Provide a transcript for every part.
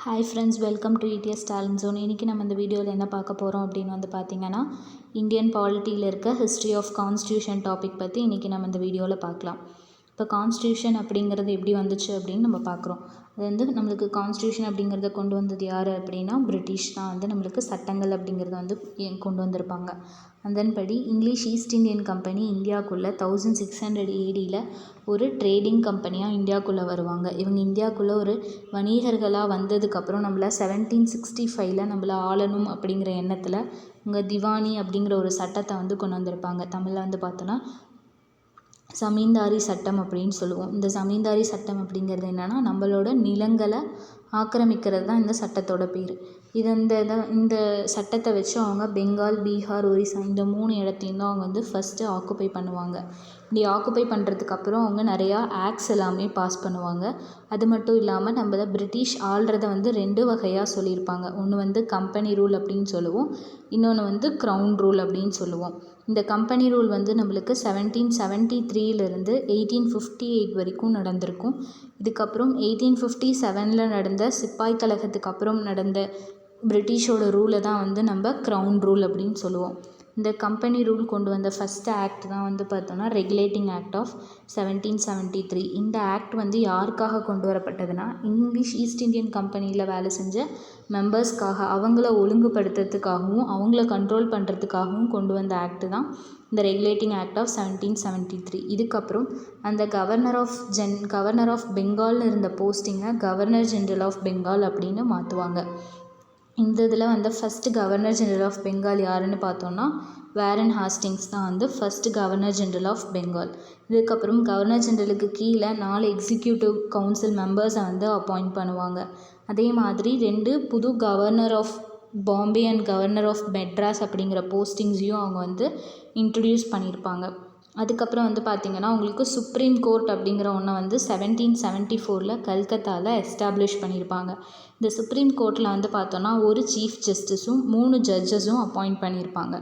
Hi friends, welcome to ETS talent zone. இன்றைக்கி நம்ம இந்த வீடியோவில் என்ன பார்க்க போகிறோம் அப்படின்னு பார்த்திங்கன்னா, இந்தியன் பாலிட்டியில் இருக்க ஹிஸ்ட்ரி ஆஃப் கான்ஸ்டியூஷன் டாபிக் பற்றி இன்றைக்கி நம்ம இந்த வீடியோவில் பார்க்கலாம். இப்போ கான்ஸ்டியூஷன் அப்படிங்கிறது எப்படி வந்துச்சு அப்படின்னு நம்ம பார்க்குறோம். அது நம்மளுக்கு கான்ஸ்டியூஷன் அப்படிங்கிறத கொண்டு வந்தது யார் அப்படின்னா, பிரிட்டிஷ் தான் நம்மளுக்கு சட்டங்கள் அப்படிங்கிறத கொண்டு வந்திருப்பாங்க. அதன்படி இங்கிலீஷ் ஈஸ்ட் இந்தியன் கம்பெனி இந்தியாவுக்குள்ளே 1600 ADயில் ஒரு ட்ரேடிங் கம்பெனியாக இந்தியாவுக்குள்ளே வருவாங்க. இவங்க இந்தியாவுக்குள்ளே ஒரு வணிகர்களாக வந்ததுக்கப்புறம் நம்மளை 1765 நம்மளை ஆளணும் அப்படிங்கிற எண்ணத்தில் இவங்க திவானி அப்படிங்கிற ஒரு சட்டத்தை கொண்டு வந்திருப்பாங்க. தமிழில் பார்த்தோன்னா ஜமீன்தாரி சட்டம் அப்படின்னு சொல்லுவோம். இந்த ஜமீன்தாரி சட்டம் அப்படிங்கிறது என்னென்னா, நம்மளோட நிலங்களை ஆக்கிரமிக்கிறது தான் இந்த சட்டத்தோட பேர். இந்த சட்டத்தை வச்சு அவங்க பெங்கால், பீகார், ஒரிசா இந்த 3 இடத்தையும் தான் அவங்க ஃபஸ்ட்டு ஆக்குப்பை பண்ணுவாங்க. இப்படி ஆக்குப்பை பண்ணுறதுக்கப்புறம் அவங்க நிறையா ஆக்ட்ஸ் எல்லாமே பாஸ் பண்ணுவாங்க. அது மட்டும் இல்லாமல் நம்மளை பிரிட்டிஷ் ஆள்றதை 2 வகையாக சொல்லியிருப்பாங்க. ஒன்று கம்பெனி ரூல் அப்படின்னு சொல்லுவோம், இன்னொன்று க்ரௌன் ரூல் அப்படின்னு சொல்லுவோம். இந்த கம்பெனி ரூல் நம்மளுக்கு 1773 1858 வரைக்கும் நடந்திருக்கும். இதுக்கப்புறம் 1857 நடந்த சிப்பாய் கழகத்துக்கு அப்புறம் நடந்த பிரிட்டிஷோட ரூலை தான் நம்ம க்ரௌன் ரூல் அப்படின்னு சொல்லுவோம். இந்த கம்பெனி ரூல் கொண்டு வந்த ஃபஸ்ட் ஆக்ட் தான் பார்த்தோன்னா ரெகுலேட்டிங் ஆக்ட் ஆஃப் 1773. இந்த ஆக்ட் யாருக்காக கொண்டு வரப்பட்டதுன்னா, இங்கிலீஷ் ஈஸ்ட் இந்தியன் கம்பெனியில் வேலை செஞ்ச மெம்பர்ஸ்க்காக, அவங்கள ஒழுங்குபடுத்துறதுக்காகவும் அவங்கள கண்ட்ரோல் பண்ணுறதுக்காகவும் கொண்டு வந்த ஆக்ட் தான் இந்த ரெகுலேட்டிங் ஆக்ட் ஆஃப் 1773. இதுக்கப்புறம் அந்த கவர்னர் ஆஃப் பெங்கால்னு இருந்த போஸ்டிங்கை கவர்னர் ஜென்ரல் ஆஃப் பெங்கால் அப்படின்னு மாற்றுவாங்க. இந்த இதில் first governor general of Bengal யாருன்னு பார்த்தோன்னா, வாரன் ஹாஸ்டிங்ஸ் தான் first governor general of Bengal. இதுக்கப்புறம் கவர்னர் ஜெனரலுக்கு கீழே 4 எக்ஸிக்யூட்டிவ் கவுன்சில் மெம்பர்ஸை அப்பாயிண்ட் பண்ணுவாங்க. அதே மாதிரி 2 புது governor of Bombay and governor of Madras அப்படிங்கிற போஸ்டிங்ஸையும் அவங்க இன்ட்ரடியூஸ் பண்ணியிருப்பாங்க. அதுக்கப்புறம் பார்த்திங்கன்னா, உங்களுக்கு சுப்ரீம் கோர்ட் அப்படிங்கிற ஒன்றை 1774 கல்கத்தாவில் எஸ்டாப்ளிஷ் பண்ணியிருப்பாங்க. இந்த சுப்ரீம் கோர்ட்டில் பார்த்தோன்னா ஒரு சீஃப் ஜஸ்டிஸும் 3 ஜட்ஜஸும் அப்பாயிண்ட் பண்ணியிருப்பாங்க.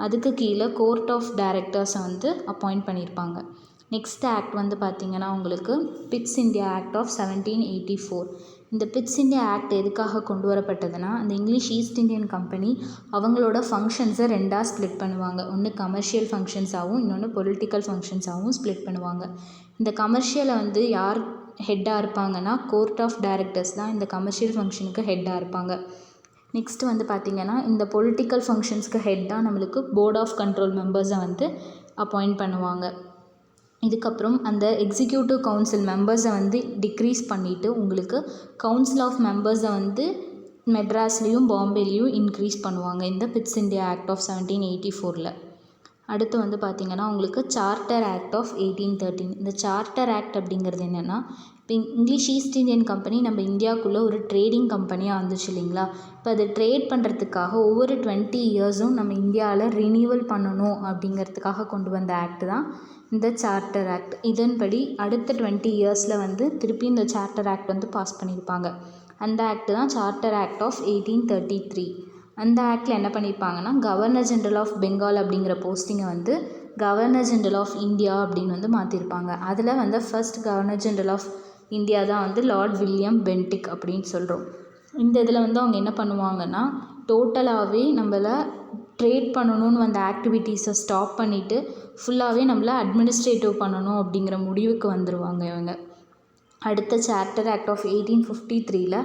அதுக்கு கீழே கோர்ட் ஆஃப் டைரக்டர்ஸை அப்பாயிண்ட் பண்ணியிருப்பாங்க. நெக்ஸ்ட் ஆக்ட் பார்த்திங்கன்னா, உங்களுக்கு பிட்ஸ் இந்தியா ஆக்ட் ஆஃப் 1784. இந்த பிட்ஸ் இந்தியா ஆக்ட் எதுக்காக கொண்டு வரப்பட்டதுன்னா, அந்த இங்கிலீஷ் ஈஸ்ட் இந்தியன் கம்பெனி அவங்களோட ஃபங்க்ஷன்ஸை 2ஆக ஸ்ப்ளிட் பண்ணுவாங்க. ஒன்று கமர்ஷியல் ஃபங்க்ஷன்ஸாகவும் இன்னொன்று பொலிட்டிக்கல் ஃபங்க்ஷன்ஸாகவும் ஸ்ப்ளிட் பண்ணுவாங்க. இந்த கமர்ஷியலை யார் ஹெட்டாக இருப்பாங்கன்னா, கோர்ட் ஆஃப் டைரக்டர்ஸ் தான் இந்த கமர்ஷியல் ஃபங்க்ஷனுக்கு ஹெட்டாக இருப்பாங்க. நெக்ஸ்ட்டு பார்த்திங்கன்னா, இந்த பொலிட்டிக்கல் ஃபங்க்ஷன்ஸ்க்கு ஹெட்டாக நம்மளுக்கு போர்ட் ஆஃப் கண்ட்ரோல் மெம்பர்ஸை அப்பாயிண்ட் பண்ணுவாங்க. இதுக்கப்புறம் அந்த எக்ஸிக்யூட்டிவ் கவுன்சில் மெம்பர்ஸை டிக்ரீஸ் பண்ணிவிட்டு உங்களுக்கு கவுன்சில் ஆஃப் மெம்பர்ஸை மெட்ராஸ்லேயும் பாம்பேலேயும் இன்க்ரீஸ் பண்ணுவாங்க இந்த பிட்ஸ் இந்தியா ஆக்ட் ஆஃப் 1784. அடுத்து பார்த்திங்கன்னா, உங்களுக்கு சார்ட்டர் ஆக்ட் ஆஃப் 1813. இந்த சார்ட்டர் ஆக்ட் அப்படிங்கிறது என்னென்னா, இப்போ இங்கிலீஷ் ஈஸ்ட் இந்தியன் கம்பெனி நம்ம இந்தியாவுக்குள்ளே ஒரு ட்ரேடிங் கம்பெனியாக வந்துச்சு இல்லைங்களா. இப்போ அது ட்ரேட் பண்ணுறதுக்காக ஒவ்வொரு 20 இயர்ஸும் நம்ம இந்தியாவில் ரினியூவல் பண்ணணும் அப்படிங்கிறதுக்காக கொண்டு வந்த ஆக்ட் தான் இந்த சார்ட்டர் ஆக்ட். இதன்படி அடுத்த 20 இயர்ஸில் திருப்பி இந்த சார்ட்டர் ஆக்ட் பாஸ் பண்ணியிருப்பாங்க. அந்த ஆக்ட் தான் சார்ட்டர் ஆக்ட் ஆஃப் 1833. அந்த ஆக்டில் என்ன பண்ணியிருப்பாங்கன்னா, கவர்னர் ஜெனரல் ஆஃப் பெங்கால் அப்படிங்கிற போஸ்டிங்கை கவர்னர் ஜெனரல் ஆஃப் இந்தியா அப்படின்னு மாற்றிருப்பாங்க. அதில் first governor general of India தான் லார்ட் வில்லியம் பென்டிக் அப்படின்னு சொல்கிறோம். இந்த இதில் அவங்க என்ன பண்ணுவாங்கன்னா, டோட்டலாகவே நம்மளை ட்ரேட் பண்ணணும்னு வந்த ஆக்டிவிட்டீஸை ஸ்டாப் பண்ணிவிட்டு ஃபுல்லாகவே நம்மளை அட்மினிஸ்ட்ரேட்டிவ் பண்ணணும் அப்படிங்கிற முடிவுக்கு வந்துடுவாங்க இவங்க. அடுத்த சார்ட்டர் ஆக்ட் ஆஃப் 1853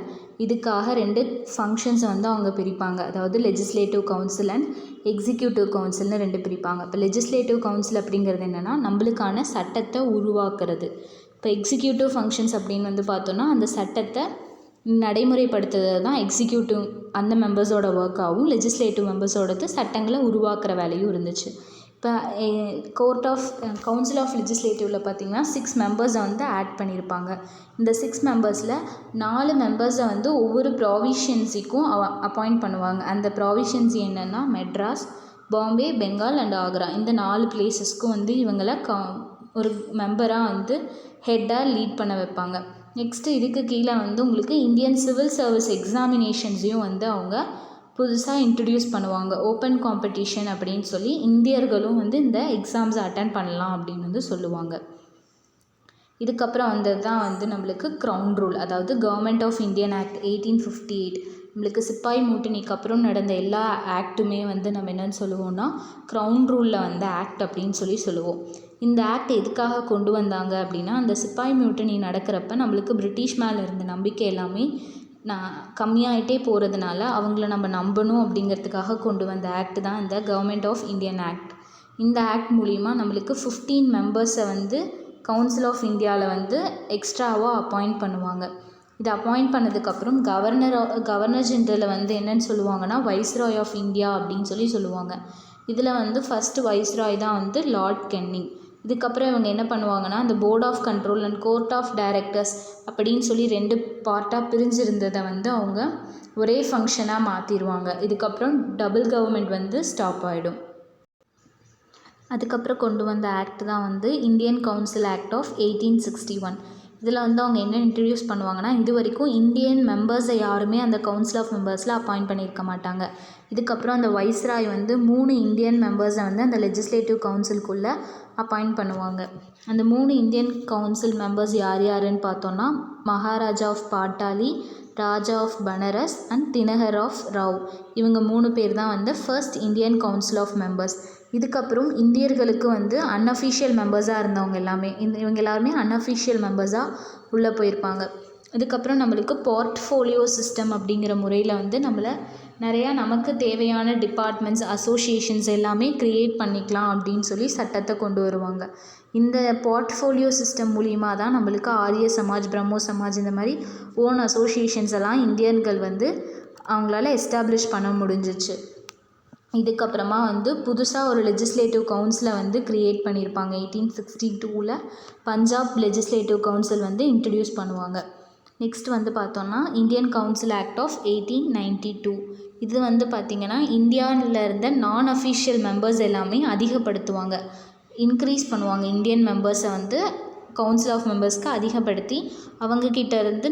இதுக்காக 2 ஃபங்க்ஷன்ஸை அவங்க பிரிப்பாங்க. அதாவது லெஜிஸ்லேட்டிவ் கவுன்சில் அண்ட் எக்ஸிக்யூட்டிவ் கவுன்சில்னு 2 பிரிப்பாங்க. இப்போ லெஜிஸ்லேட்டிவ் கவுன்சில் அப்படிங்கிறது என்னென்னா, நம்மளுக்கான சட்டத்தை உருவாக்குறது. இப்போ எக்ஸிக்யூட்டிவ் ஃபங்க்ஷன்ஸ் அப்படின்னு பார்த்தோன்னா, அந்த சட்டத்தை நடைமுறைப்படுத்துறது தான் எக்ஸிக்யூட்டிவ் அந்த மெம்பர்ஸோட ஒர்க்காகவும், லெஜிஸ்லேட்டிவ் மெம்பர்ஸோடது சட்டங்களை உருவாக்குற வேலையும் இருந்துச்சு. இப்போ கவுன்சில் ஆஃப் லெஜிஸ்லேட்டிவில் பார்த்திங்கன்னா 6 மெம்பர்ஸை ஆட் பண்ணியிருப்பாங்க. இந்த 6 மெம்பர்ஸில் 4 மெம்பர்ஸை ஒவ்வொரு ப்ராவிஷன்ஸிக்கும் அப்பாயிண்ட் பண்ணுவாங்க. அந்த ப்ராவிஷன்ஸி என்னென்னா, மெட்ராஸ், பாம்பே, பெங்கால் அண்ட் ஆக்ரா இந்த 4 பிளேஸஸ்க்கும் இவங்களை ஒரு மெம்பராக ஹெட்டாக லீட் பண்ண வைப்பாங்க. நெக்ஸ்ட்டு இதுக்கு கீழே உங்களுக்கு இந்தியன் சிவில் சர்வீஸ் எக்ஸாமினேஷன்ஸையும் அவங்க புதுசாக இன்ட்ரடியூஸ் பண்ணுவாங்க. ஓப்பன் காம்படிஷன் அப்படின்னு சொல்லி இந்தியர்களும் இந்த எக்ஸாம்ஸை அட்டன் பண்ணலாம் அப்படின்னு சொல்லுவாங்க. இதுக்கப்புறம் வந்தது தான் வந்து நம்மளுக்கு க்ரௌன் ரூல், அதாவது கவர்மெண்ட் ஆஃப் இந்தியன் ஆக்ட் 1858. நம்மளுக்கு சிப்பாய் மூட்டினிக்கு அப்புறம் நடந்த எல்லா ஆக்ட்டுமே வந்து நம்ம என்னென்னு சொல்லுவோம்னா க்ரௌன் ரூலில் வந்த ஆக்ட் அப்படின்னு சொல்லுவோம். இந்த ஆக்ட் எதுக்காக கொண்டு வந்தாங்க அப்படின்னா, அந்த சிப்பாய் மியூட்டனி நடக்கிறப்ப நம்மளுக்கு பிரிட்டிஷ் மேலே இருந்த நம்பிக்கை எல்லாமே கம்மியாயிட்டே போகிறதுனால அவங்கள நம்ம நம்பணும் அப்படிங்கிறதுக்காக கொண்டு வந்த ஆக்ட் தான் இந்த கவர்மெண்ட் ஆஃப் இந்தியன் ஆக்ட். இந்த ஆக்ட் மூலிமா நம்மளுக்கு 15 மெம்பர்ஸை வந்து கவுன்சில் ஆஃப் இந்தியாவில் வந்து எக்ஸ்ட்ராவாக அப்பாயிண்ட் பண்ணுவாங்க. இதை அப்பாயிண்ட் பண்ணதுக்கப்புறம் கவர்னர் ஜென்ரலை வந்து என்னென்னு சொல்லுவாங்கன்னா வைஸ்ராய் ஆஃப் இந்தியா அப்படின்னு சொல்லுவாங்க. இதில் வந்து ஃபஸ்ட்டு வைஸ்ராய் தான் வந்து லார்ட் கென்னிங். இதுக்கப்புறம் இவங்க என்ன பண்ணுவாங்கன்னா அந்த board of control and court of directors அப்படின்னு 2 பார்ட்டாக பிரிஞ்சிருந்ததை வந்து அவங்க ஒரே ஃபங்க்ஷனாக மாற்றிடுவாங்க. இதுக்கப்புறம் டபுள் கவர்மெண்ட் வந்து ஸ்டாப் ஆகிடும். அதுக்கப்புறம் கொண்டு வந்த ஆக்ட் தான் வந்து இந்தியன் கவுன்சில் ஆக்ட் ஆஃப் 1861. இதில் வந்து அவங்க என்ன இன்ட்ரடியூஸ் பண்ணுவாங்கன்னா, இது வரைக்கும் இந்தியன் மெம்பர்ஸை யாருமே அந்த கவுன்சில் ஆஃப் மெம்பர்ஸில் அப்பாயிண்ட் பண்ணியிருக்க மாட்டாங்க. இதுக்கப்புறம் அந்த வைஸ்ராய் வந்து 3 இந்தியன் மெம்பர்ஸை வந்து அந்த லெஜிஸ்லேட்டிவ் கவுன்சிலுக்குள்ளே அப்பாயிண்ட் பண்ணுவாங்க. அந்த 3 இந்தியன் கவுன்சில் மெம்பர்ஸ் யாருன்னு பார்த்தோன்னா, Maharaja of Patiala, Raja of Benares and Dinkar of Rao. இவங்க 3 பேர் தான் வந்து first Indian council of members. இதுக்கப்புறம் இந்தியர்களுக்கு வந்து அன்அஃபிஷியல் மெம்பர்ஸாக இருந்தவங்க எல்லாமே இவங்க எல்லாருமே அன்அஃபிஷியல் மெம்பர்ஸாக உள்ளே போயிருப்பாங்க. இதுக்கப்புறம் நம்மளுக்கு போர்ட்ஃபோலியோ சிஸ்டம் அப்படிங்கிற முறையில் வந்து நிறையா நமக்கு தேவையான டிபார்ட்மெண்ட்ஸ், அசோசியேஷன்ஸ் எல்லாமே க்ரியேட் பண்ணிக்கலாம் அப்படின்னு சட்டத்தை கொண்டு வருவாங்க. இந்த போர்ட்ஃபோலியோ சிஸ்டம் மூலிமா தான் நம்மளுக்கு ஆரிய சமாஜ், பிரம்மோ சமாஜ் இந்த மாதிரி ஓன் அசோசியேஷன்ஸ் எல்லாம் இந்தியன்கள் வந்து அவங்களால எஸ்டாப்ளிஷ் பண்ண முடிஞ்சிச்சு. இதுக்கப்புறமா வந்து புதுசாக ஒரு லெஜிஸ்லேட்டிவ் கவுன்சிலை வந்து க்ரியேட் பண்ணியிருப்பாங்க. 1862 பஞ்சாப் லெஜிஸ்லேட்டிவ் கவுன்சில் வந்து இன்ட்ரடியூஸ் பண்ணுவாங்க. நெக்ஸ்ட் வந்து பார்த்தோன்னா இந்தியன் கவுன்சில் ஆக்ட் ஆஃப் 1892. இது வந்து பார்த்திங்கன்னா இந்தியாவில் இருந்த நான் அஃபிஷியல் மெம்பர்ஸ் எல்லாமே அதிகப்படுத்துவாங்க, இன்க்ரீஸ் பண்ணுவாங்க. இந்தியன் மெம்பர்ஸை வந்து கவுன்சில் ஆஃப் மெம்பர்ஸ்க்கு அதிகப்படுத்தி அவங்கக்கிட்ட இருந்து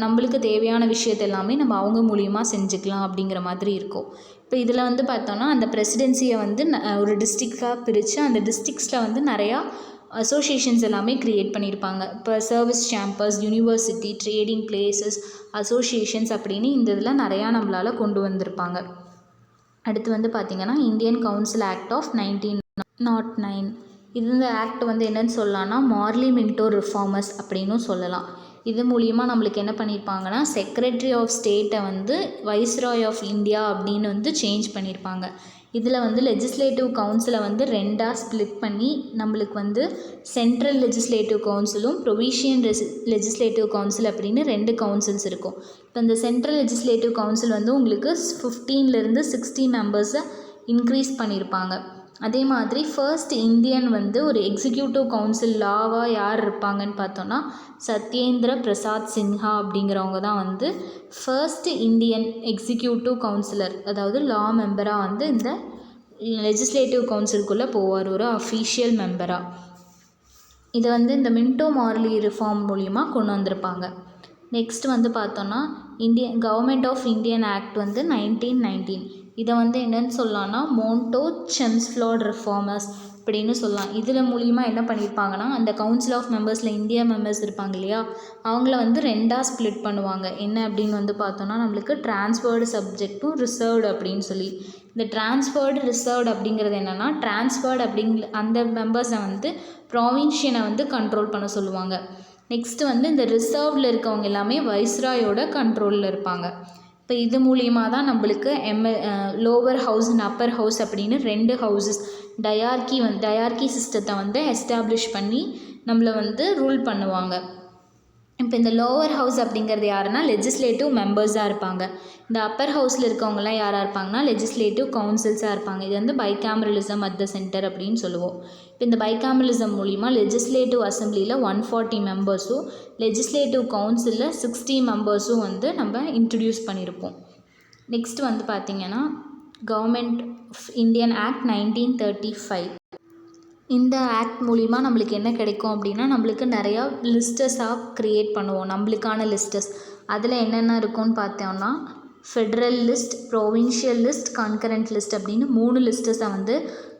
நம்மளுக்கு தேவையான விஷயத்தை எல்லாமே நம்ம அவங்க மூலியமாக செஞ்சுக்கலாம் அப்படிங்கிற மாதிரி இருக்கும். இப்போ இதில் வந்து பார்த்தோன்னா அந்த பிரசிடென்சியை வந்து ஒரு டிஸ்ட்ரிக்டாக பிரித்து அந்த டிஸ்ட்ரிக்ஸில் வந்து நிறையா அசோசியேஷன்ஸ் எல்லாமே க்ரியேட் பண்ணியிருப்பாங்க. இப்போ service chambers, university, trading places, associations அப்படின்னு இந்த இதில் நிறையா நம்மளால் கொண்டு வந்திருப்பாங்க. அடுத்து வந்து பார்த்திங்கன்னா இந்தியன் கவுன்சில் ஆக்ட் ஆஃப் 1909. இந்த ஆக்ட் வந்து என்னென்னு சொல்லலாம்னா மார்லி மின்டோ ரிஃபார்மர்ஸ் அப்படின்னும் சொல்லலாம். இது மூலிமா நம்மளுக்கு என்ன பண்ணியிருப்பாங்கன்னா செக்ரட்டரி ஆஃப் ஸ்டேட்டை வந்து வைஸ்ராய் ஆஃப் இந்தியா அப்படின்னு வந்து சேஞ்ச் பண்ணியிருப்பாங்க. இதில் வந்து லெஜிஸ்லேட்டிவ் கவுன்சிலை வந்து 2ஆக ஸ்ப்ளிட் பண்ணி நம்மளுக்கு வந்து சென்ட்ரல் லெஜிஸ்லேட்டிவ் கவுன்சிலும் ப்ரொவிஷியன் லெஜிஸ்லேட்டிவ் கவுன்சில் அப்படின்னு 2 கவுன்சில்ஸ் இருக்கும். இப்போ இந்த சென்ட்ரல் லெஜிஸ்லேட்டிவ் கவுன்சில் வந்து உங்களுக்கு 15 60 மெம்பர்ஸை இன்க்ரீஸ் பண்ணியிருப்பாங்க. அதே மாதிரி ஃபர்ஸ்ட் இந்தியன் வந்து ஒரு எக்ஸிக்யூட்டிவ் கவுன்சில் லாவாக யார் இருப்பாங்கன்னு பார்த்தோன்னா சத்யேந்திர பிரசாத் சின்ஹா அப்படிங்கிறவங்க தான் வந்து ஃபர்ஸ்ட் இந்தியன் எக்ஸிக்யூட்டிவ் கவுன்சிலர், அதாவது லா மெம்பராக வந்து இந்த லெஜிஸ்லேட்டிவ் கவுன்சிலுக்குள்ளே போவார், ஒரு அஃபீஷியல் மெம்பராக. இதை வந்து இந்த மின்டோ மார்லி ரிஃபார்ம் மூலிமா கொண்டு வந்திருப்பாங்க. நெக்ஸ்ட் வந்து பார்த்தோன்னா கவர்மெண்ட் ஆஃப் இந்தியன் ஆக்ட் வந்து 1919. இதை வந்து என்னென்னு சொல்லலாம்னா மோன்டோ செம்ஸ்ஃப்ளார்ட் ரிஃபார்மர்ஸ் அப்படின்னு சொல்லலாம். இதில் மூலிமா என்ன பண்ணியிருப்பாங்கன்னா அந்த கவுன்சில் ஆஃப் மெம்பர்ஸில் இந்தியா மெம்பர்ஸ் இருப்பாங்க இல்லையா, அவங்கள வந்து 2ஆக ஸ்ப்ளிட் பண்ணுவாங்க. என்ன அப்படின்னு வந்து பார்த்தோன்னா நம்மளுக்கு ட்ரான்ஸ்ஃபர்டு சப்ஜெக்ட்டும் ரிசர்வ்டு அப்படின்னு சொல்லி. இந்த ட்ரான்ஸ்ஃபர்டு ரிசர்வ்டு அப்படிங்கிறது என்னென்னா ட்ரான்ஸ்ஃபர்டு அந்த மெம்பர்ஸை வந்து ப்ராவின்ஷியனை வந்து கண்ட்ரோல் பண்ண சொல்லுவாங்க. நெக்ஸ்ட்டு வந்து இந்த ரிசர்வ்டில் இருக்கவங்க எல்லாமே வைஸ்ராயோட கண்ட்ரோலில் இருப்பாங்க. இப்போ இது மூலியமாக தான் நம்மளுக்கு lower house and upper house அப்படின்னு 2 ஹவுசஸ் டயார்கி சிஸ்டத்தை வந்து எஸ்டாப்ளிஷ் பண்ணி நம்மளை வந்து ரூல் பண்ணுவாங்க. இப்போ இந்த லோவர் ஹவுஸ் அப்படிங்கிறது யாருன்னா லெஜிஸ்லேட்டிவ் மெம்பர்ஸாக இருப்பாங்க. இந்த அப்பர் ஹவுஸில் இருக்கவங்கலாம் யாராக இருப்பாங்கன்னா லெஜிஸ்லேட்டிவ் கவுன்சில்ஸாக இருப்பாங்க. இது வந்து பைகாமரலிசம் அட் த சென்டர் அப்படின்னு சொல்லுவோம். இப்போ இந்த பைகாமரலிசம் மூலிமா லெஜிஸ்லேட்டிவ் அசம்பிளியில் 140 மெம்பர்ஸும் லெஜிஸ்லேட்டிவ் கவுன்சிலில் 60 மெம்பர்ஸும் வந்து நம்ம இன்ட்ரடியூஸ் பண்ணியிருப்போம். நெக்ஸ்ட் வந்து பார்த்திங்கன்னா கவர்மெண்ட் ஆஃப் இந்தியன் ஆக்ட் 1935. இந்த ஆக்ட் மூலிமா நம்மளுக்கு என்ன கிடைக்கும் அப்படின்னா நம்மளுக்கு நிறையா லிஸ்டஸாக க்ரியேட் பண்ணுவோம், நம்மளுக்கான லிஸ்டஸ். அதில் என்னென்ன இருக்கும்னு பார்த்தோம்னா Federal list, provincial list, concurrent list அப்படின்னு 3 லிஸ்டஸை வந்து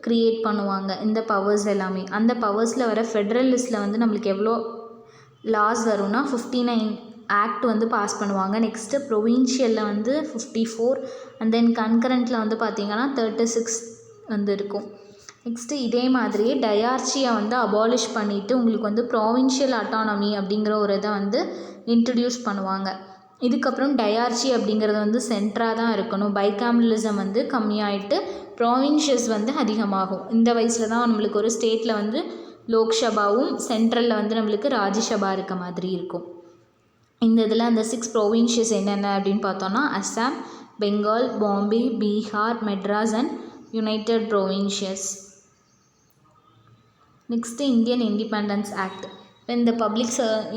க்ரியேட் பண்ணுவாங்க. இந்த பவர்ஸ் எல்லாமே அந்த பவர்ஸில் வர ஃபெட்ரல் லிஸ்ட்டில் வந்து நம்மளுக்கு எவ்வளோ லாஸ் வரும்னா 59 ஆக்ட் வந்து பாஸ் பண்ணுவாங்க. நெக்ஸ்ட்டு ப்ரொவின்ஷியலில் வந்து 54 அண்ட் தென் கன்கரண்ட்டில் வந்து பார்த்திங்கன்னா 36 வந்து இருக்கும். நெக்ஸ்ட்டு இதே மாதிரியே டயார்ச்சியை வந்து அபாலிஷ் பண்ணிவிட்டு உங்களுக்கு வந்து ப்ராவின்ஷியல் அட்டானமி அப்படிங்கிற ஒரு இதை வந்து இன்ட்ரடியூஸ் பண்ணுவாங்க. இதுக்கப்புறம் டயார்ச்சி அப்படிங்கிறது வந்து சென்ட்ராக தான் இருக்கணும். பைகாமரலிசம் வந்து கம்மியாயிட்டு ப்ராவின்ஷியஸ் வந்து அதிகமாகும். இந்த வயசில் தான் நம்மளுக்கு ஒரு ஸ்டேட்டில் வந்து லோக்சபாவும் சென்ட்ரலில் வந்து நம்மளுக்கு ராஜ்யசபா இருக்க மாதிரி இருக்கும். இந்த இதில் அந்த 6 ப்ரொவின்ஷியஸ் என்னென்ன அப்படின்னு பார்த்தோன்னா Assam, Bengal, Bombay, Bihar, Madras and united provinces. Next Indian independence act. இப்போ இந்த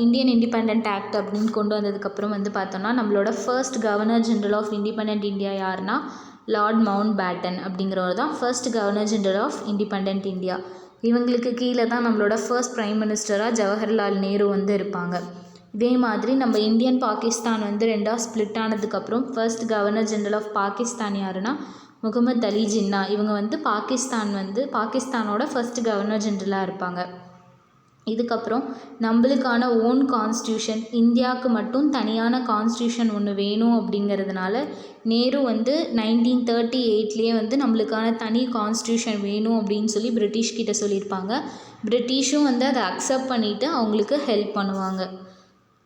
இந்தியன் இண்டிபெண்டன்ட் ஆக்ட் அப்படின்னு கொண்டு வந்ததுக்கப்புறம் வந்து பார்த்தோன்னா நம்மளோட first governor general of independent India யாருன்னா லார்ட் மவுண்ட் பேட்டன் அப்படிங்கிறவர் தான் first governor general of independent India. இவங்களுக்கு கீழே தான் நம்மளோட ஃபர்ஸ்ட் பிரைம் மினிஸ்டராக ஜவஹர்லால் நேரு வந்து இருப்பாங்க. இதே மாதிரி நம்ம இந்தியன் பாகிஸ்தான் வந்து 2ஆக ஸ்ப்ளிட் ஆனதுக்கப்புறம் first governor general of Pakistan யாருன்னா முகமது அலி ஜின்னா. இவங்க வந்து பாகிஸ்தானோட ஃபர்ஸ்ட் கவர்னர் ஜெனரலாக இருப்பாங்க. இதுக்கப்புறம் நம்மளுக்கான ஓன் கான்ஸ்டியூஷன், இந்தியாவுக்கு மட்டும் தனியான கான்ஸ்டியூஷன் ஒன்று வேணும் அப்படிங்கிறதுனால நேரு வந்து 1938 வந்து நம்மளுக்கான தனி கான்ஸ்டியூஷன் வேணும் அப்படின்னு சொல்லி பிரிட்டிஷ்கிட்ட சொல்லியிருப்பாங்க. பிரிட்டிஷும் வந்து அதை அக்செப்ட் பண்ணிவிட்டு அவங்களுக்கு ஹெல்ப் பண்ணுவாங்க.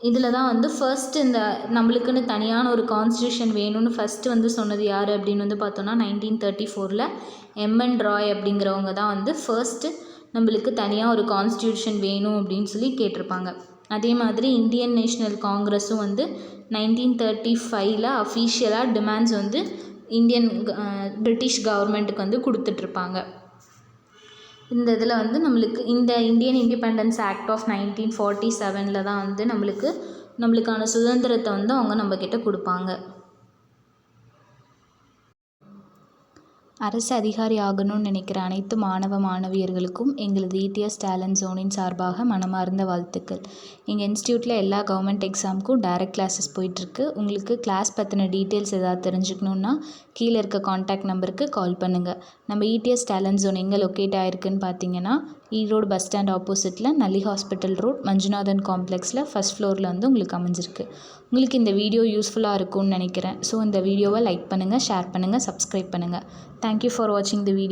இதில் தான் வந்து ஃபர்ஸ்ட் இந்த நம்மளுக்குன்னு தனியான ஒரு கான்ஸ்டியூஷன் வேணும்னு ஃபஸ்ட்டு வந்து சொன்னது யார் அப்படின்னு வந்து பார்த்தோன்னா 1934 எம்என் ராய் அப்படிங்கிறவங்க தான் வந்து ஃபர்ஸ்ட்டு நம்மளுக்கு தனியாக ஒரு கான்ஸ்டியூஷன் வேணும் அப்படின்னு சொல்லி கேட்டிருப்பாங்க. அதே மாதிரி இந்தியன் நேஷ்னல் காங்கிரஸும் வந்து 1935 அஃபீஷியலாக டிமாண்ட்ஸ் வந்து பிரிட்டிஷ் கவர்மெண்ட்டுக்கு வந்து கொடுத்துட்ருப்பாங்க. இந்த இதில் வந்து நம்மளுக்கு இந்த இந்தியன் இண்டிபெண்டன்ஸ் ஆக்ட் ஆஃப் 1947 தான் வந்து நம்மளுக்கான சுதந்திரத்தை வந்து அவங்க நம்மக்கிட்ட கொடுப்பாங்க. அரசு அதிகாரி ஆகணும்னு நினைக்கிற அனைத்து மாணவ மாணவியர்களுக்கும் எங்களது இடிஎஸ் டேலண்ட் ஜோனின் சார்பாக மனமார்ந்த வாழ்த்துக்கள். எங்கள் இன்ஸ்டியூட்டில் எல்லா கவர்மெண்ட் எக்ஸாமுக்கும் டைரக்ட் கிளாஸஸ் போயிட்டுருக்கு. உங்களுக்கு கிளாஸ் பற்றின டீட்டெயில்ஸ் ஏதாவது தெரிஞ்சுக்கணுன்னா கீழே இருக்க காண்டாக்ட் நம்பருக்கு கால் பண்ணுங்கள். நம்ம இடிஎஸ் டேலண்ட் ஜோன் எங்கே லொக்கேட் ஆகிருக்குன்னு பார்த்தீங்கன்னா ஈரோடு பஸ் ஸ்டாண்ட் ஆப்போசிட்டில் நல்லி ஹாஸ்பிட்டல் ரோட் மஞ்சுநாதன் காம்ப்ளெக்ஸில் ஃபஸ்ட் ஃப்ளோரில் வந்து உங்களுக்கு அமைஞ்சிருக்கு. உங்களுக்கு இந்த வீடியோ யூஸ்ஃபுல்லாக இருக்கும்னு நினைக்கிறேன். ஸோ இந்த வீடியோவை லைக் பண்ணுங்கள், ஷேர் பண்ணுங்கள், சப்ஸ்கிரைப் பண்ணுங்கள். Thank you for watching the video.